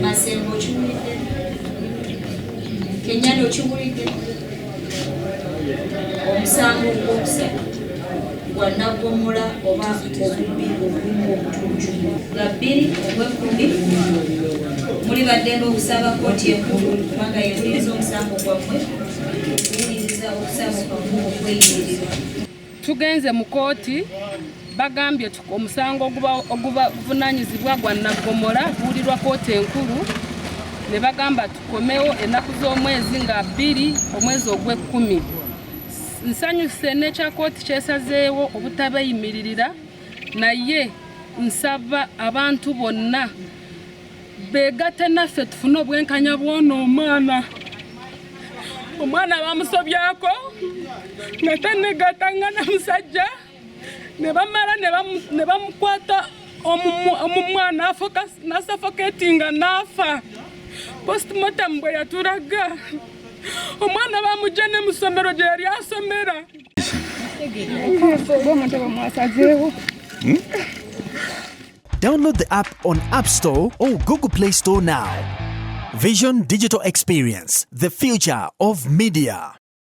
Masembo okiwulidde? Kenyani okiwulidde? Omusango ogwokusatu gwa naggomola oba obubbi obulimu obutunju nga 2 Ogw'ekkumi muli baddembe okusaba kkooti enkulu kubanga yewuliriza omusango gwammwe okuwuliriza okusaba kwammwe okweyiririra. Tugenze mu kooti bagambye omusango ogubavunaanyizibwa gwa naggomola guwulirwa kooti enkulu ne bagamba tukomewo ennaku z'omwezi nga 2 omwezi Ogw'ekkumi. Nsanyuse n'ekya kooti kyesazeewo obutabayimiririra naye nsaba abantu bonna beegatte naffe tufune obwenkanya bw'ono omwana bamusobyako nga tanegatanga na musajja ne bamala ne bamukwata omumwana nasafoketinga n'afa. Postmortem bwe yatulaga omwana bamuggye ne mu ssomero gye yali asomera. Download the app on App Store or Google Play Store now. Vision Digital Experience, the future of media.